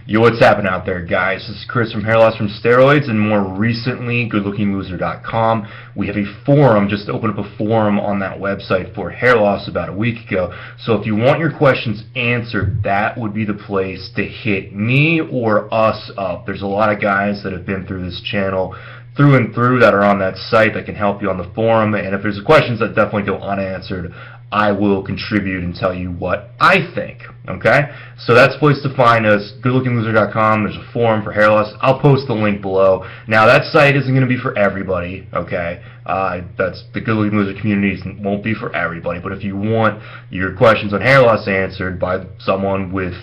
Yo, what's happening out there, guys? This is Chris from Hair Loss from Steroids, and more recently, GoodLookingLoser.com. We have a forum, just opened up a forum on that website for hair loss about a week ago. So if you want your questions answered, that would be the place to hit me or us up. There's a lot of guys that have been through this channel through and through that are on that site that can help you on the forum, and if there's questions that definitely go unanswered, I will contribute and tell you what I think, okay? So that's the place to find us, goodlookingloser.com. There's a forum for hair loss. I'll post the link below. Now, that site isn't going to be for everybody, okay? That's the Good Looking Loser community won't be for everybody, but if you want your questions on hair loss answered by someone with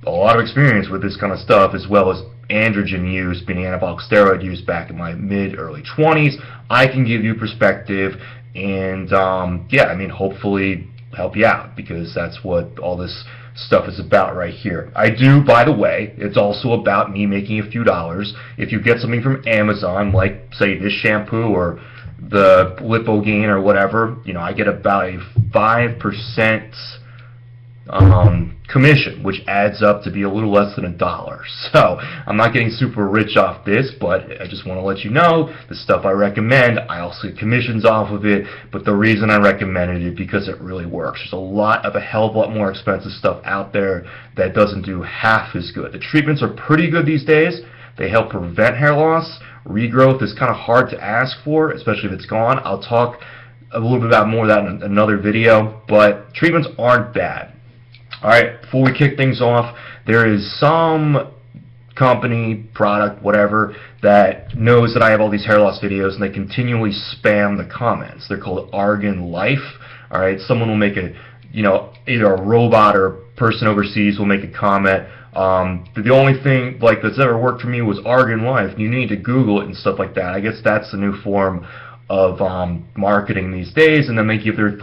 a lot of experience with this kind of stuff, as well as androgen use, meaning anabolic steroid use back in my mid-early 20s, I can give you perspective and yeah, I mean, hopefully help you out, because that's what all this stuff is about right here. I do, by the way, it's also about me making a few dollars. If you get something from Amazon, like say this shampoo or the Lipogain or whatever, you know, I get about a 5% commission, which adds up to be a little less than $1. So I'm not getting super rich off this, but I just want to let you know the stuff I recommend, I also get commissions off of it. But the reason I recommended it because it really works. There's a hell of a lot more expensive stuff out there that doesn't do half as good. The treatments are pretty good these days. They help prevent hair loss. Regrowth is kind of hard to ask for, especially if it's gone. I'll talk a little bit about more of that in another video, but treatments aren't bad. Alright, before we kick things off, there is some company, product, whatever, that knows that I have all these hair loss videos, and they continually spam the comments. They're called Argan Life. Alright, someone will make a, you know, either a robot or a person overseas will make a comment. The only thing like that's ever worked for me was Argan Life. You need to Google it and stuff like that. I guess that's the new form of marketing these days, and then they give their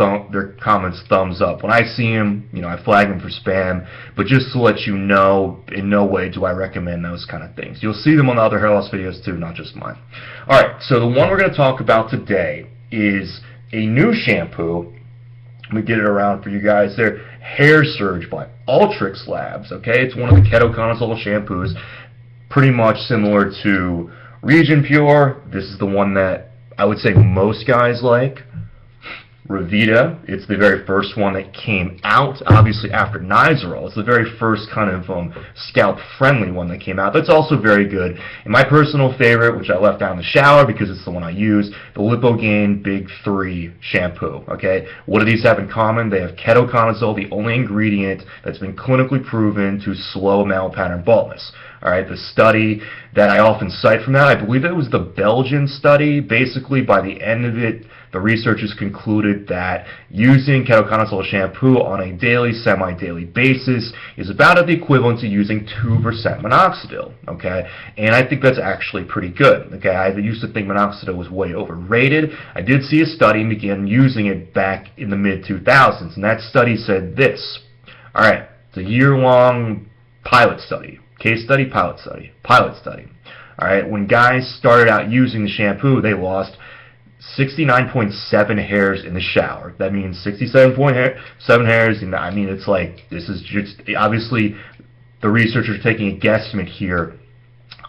comments thumbs up. When I see them, you know, I flag them for spam, but just to let you know, in no way do I recommend those kind of things. You'll see them on the other hair loss videos too, not just mine. Alright, so the one we're going to talk about today is a new shampoo. Let me get it around for you guys there. Hair Surge by Ultrex Labs, okay? It's one of the Ketoconazole shampoos, pretty much similar to Region Pure. This is the one that I would say most guys like. Revita, it's the very first one that came out, obviously after Nizoral. It's the very first kind of scalp-friendly one that came out. That's also very good. And my personal favorite, which I left down in the shower because it's the one I use, the Lipogain Big 3 shampoo. Okay, what do these have in common? They have ketoconazole, the only ingredient that's been clinically proven to slow male pattern baldness. Alright, the study that I often cite from that, I believe it was the Belgian study. Basically, by the end of it, the researchers concluded that using ketoconazole shampoo on a daily, semi-daily basis is about the equivalent to using 2% minoxidil, okay? And I think that's actually pretty good, okay? I used to think minoxidil was way overrated. I did see a study and began using it back in the mid-2000s, and that study said this. Alright, it's a year-long pilot study. Case study, pilot study, pilot study. Alright, when guys started out using the shampoo, they lost 69.7 hairs in the shower. That means 67.7 hairs. And I mean, it's like, this is just, obviously, the researchers are taking a guesstimate here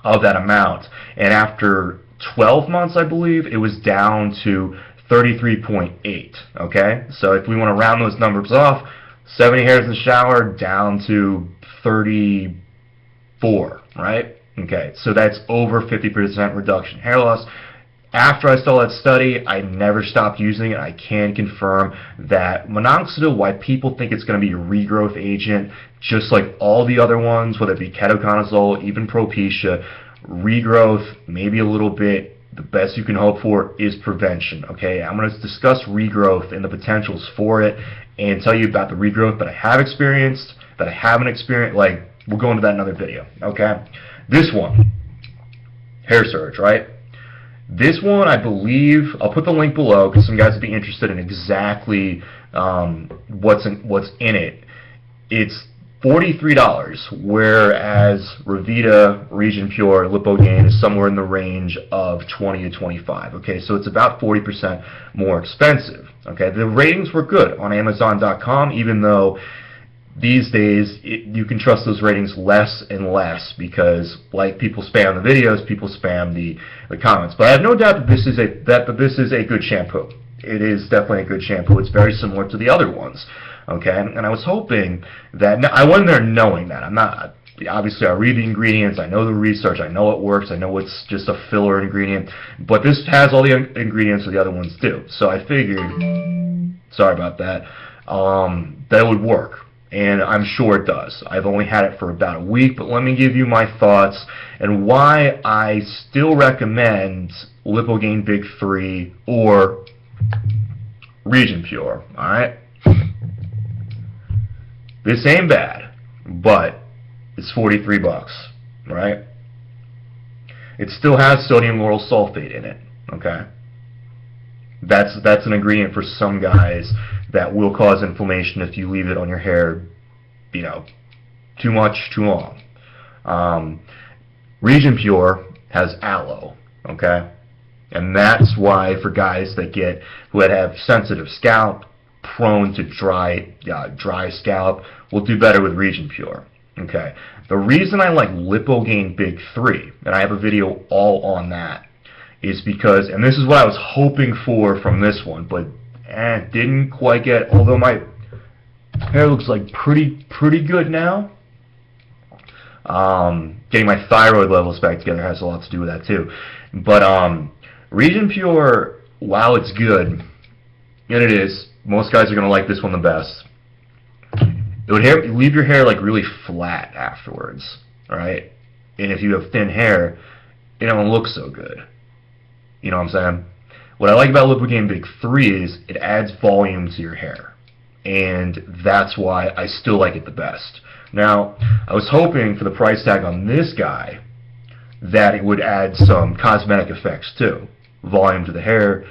of that amount. And after 12 months, I believe, it was down to 33.8. Okay? So if we want to round those numbers off, 70 hairs in the shower down to 34, right? Okay, so that's over 50% reduction in hair loss. After I saw that study, I never stopped using it. I can confirm that minoxidil, why people think it's going to be a regrowth agent, just like all the other ones, whether it be ketoconazole, even Alopecia, regrowth, maybe a little bit, the best you can hope for is prevention, okay? I'm going to discuss regrowth and the potentials for it and tell you about the regrowth that I have experienced, that I haven't experienced. Like, we'll go into that in another video, okay? This one, Hair Surge, right? This one, I believe, I'll put the link below because some guys would be interested in exactly what's in it. It's $43, whereas Revita, Region Pure, Lipogain is somewhere in the range of $20 to $25. Okay, so it's about 40% more expensive. Okay, the ratings were good on Amazon.com, even though these days, you can trust those ratings less and less because, like, people spam the videos, people spam the comments. But I have no doubt that this is a good shampoo. It is definitely a good shampoo. It's very similar to the other ones. Okay, and I was hoping that I went there knowing that. I'm not. Obviously, I read the ingredients. I know the research. I know it works. I know it's just a filler ingredient. But this has all the ingredients that the other ones do. So I figured, sorry about that, that it would work. And I'm sure it does. I've only had it for about a week, but let me give you my thoughts and why I still recommend Lipogain Big 3 or Region Pure. Alright? This ain't bad, but it's 43 bucks, right? It still has sodium lauryl sulfate in it, okay? That's an ingredient for some guys that will cause inflammation if you leave it on your hair, you know, too much, too long. Region Pure has aloe, okay? And that's why for guys who have sensitive scalp, prone to dry scalp, will do better with Region Pure. Okay. The reason I like Lipogain Big 3, and I have a video all on that, is because, and this is what I was hoping for from this one, but didn't quite get, although my hair looks like pretty good now. Getting my thyroid levels back together has a lot to do with that too. But Region Pure, while it's good, and it is, most guys are going to like this one the best, it would leave your hair like really flat afterwards, right? And if you have thin hair, it don't look so good. You know what I'm saying? What I like about Lipogain Big 3 is it adds volume to your hair. And that's why I still like it the best. Now, I was hoping for the price tag on this guy that it would add some cosmetic effects too. Volume to the hair.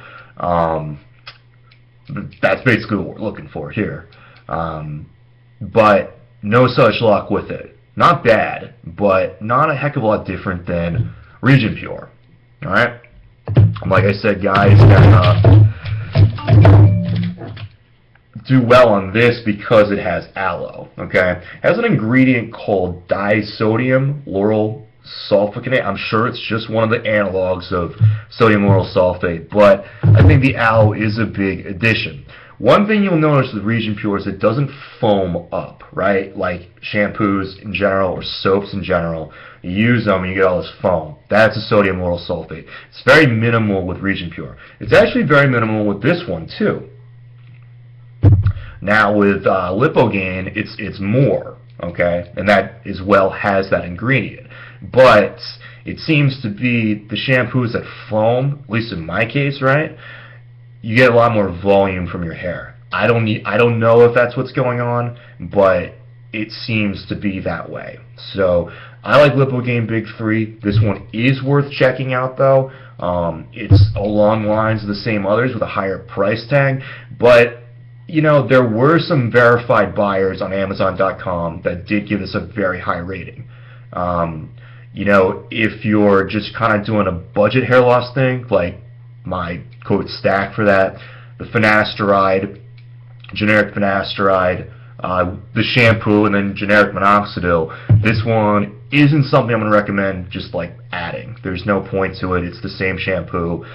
That's basically what we're looking for here. But no such luck with it. Not bad, but not a heck of a lot different than Region Pure. Alright? Like I said, guys can do well on this because it has aloe. Okay? It has an ingredient called disodium lauryl sulfate. I'm sure it's just one of the analogs of sodium lauryl sulfate, but I think the aloe is a big addition. One thing you'll notice with Region Pure is it doesn't foam up, right? Like shampoos in general or soaps in general. You use them and you get all this foam. That's a sodium lauryl sulfate. It's very minimal with Region Pure. It's actually very minimal with this one too. Now with Lipogain, it's more, okay? And that as well has that ingredient. But it seems to be the shampoos that foam, at least in my case, right? You get a lot more volume from your hair. I don't know if that's what's going on, but it seems to be that way. So I like Lipogain Big 3. This one is worth checking out though. It's along the lines of the same others with a higher price tag, but you know, there were some verified buyers on Amazon.com that did give this a very high rating. You know, if you're just kind of doing a budget hair loss thing, like my code stack for that, the finasteride, generic finasteride, the shampoo, and then generic minoxidil, this one isn't something I'm going to recommend just like adding. There's no point to it. It's the same shampoo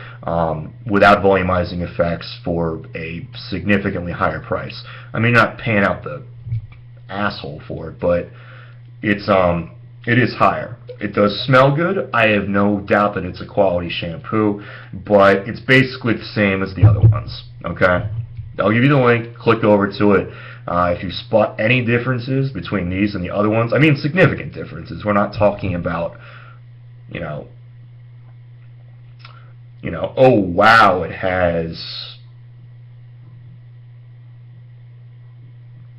without volumizing effects for a significantly higher price. I mean, not paying out the asshole for it, but it is higher. It does smell good. I have no doubt that it's a quality shampoo, but it's basically the same as the other ones. Okay? I'll give you the link. Click over to it. If you spot any differences between these and the other ones, I mean significant differences. We're not talking about, you know, oh wow, it has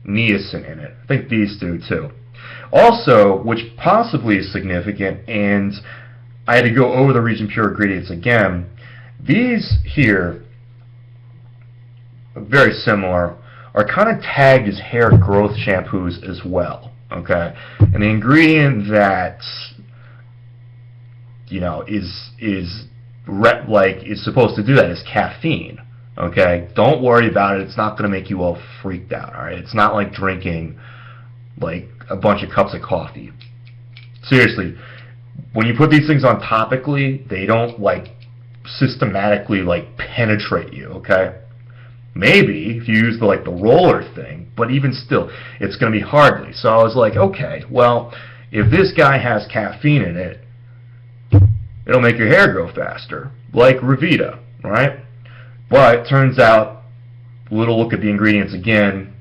niacin in it. I think these do too. Also, which possibly is significant, and I had to go over the Region Pure ingredients again, these here, very similar, are kind of tagged as hair growth shampoos as well, okay? And the ingredient that, you know, is supposed to do that is caffeine, okay? Don't worry about it. It's not going to make you all freaked out, all right? It's not like drinking like a bunch of cups of coffee. Seriously, when you put these things on topically, they don't like systematically like penetrate you, okay? Maybe if you use the like the roller thing, but even still, it's going to be hardly. So I was like, okay, well, if this guy has caffeine in it, it'll make your hair grow faster, like Revita, right? But it turns out, little look at the ingredients again,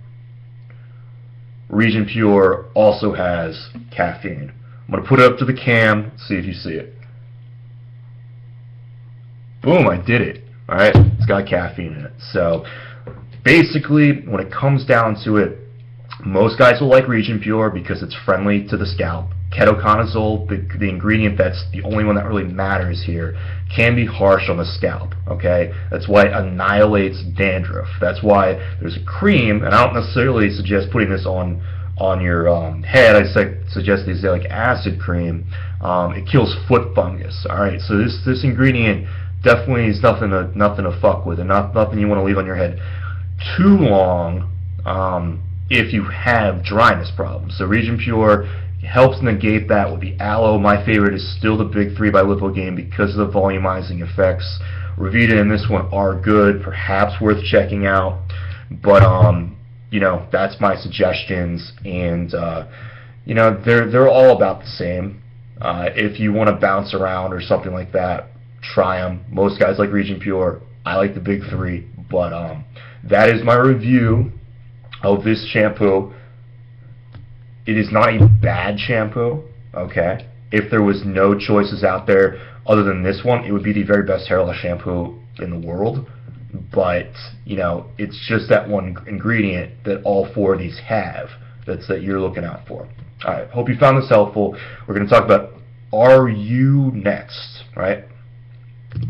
Region Pure also has caffeine. I'm going to put it up to the cam, see if you see it. Boom, I did it. Alright, it's got caffeine in it. So, basically, when it comes down to it, most guys will like Region Pure because it's friendly to the scalp. Ketoconazole, the ingredient that's the only one that really matters here, can be harsh on the scalp, okay? That's why it annihilates dandruff. That's why there's a cream, and I don't necessarily suggest putting this on your head. I suggest the azelaic acid cream. It kills foot fungus, alright? So this ingredient definitely is nothing to fuck with, and nothing you want to leave on your head too long if you have dryness problems. So Region Pure helps negate that with the aloe. My favorite is still the Big 3 by Lipogain because of the volumizing effects. Revita and this one are good, perhaps worth checking out, but you know, that's my suggestions, and you know, they're all about the same. If you want to bounce around or something like that, try them. Most guys like Region Pure. I like the Big 3, but that is my review of this shampoo. It is not a bad shampoo, okay? If there was no choices out there other than this one, it would be the very best hair loss shampoo in the world. But, you know, it's just that one ingredient that all 4 of these have that you're looking out for. Alright, hope you found this helpful. We're going to talk about RU next, right?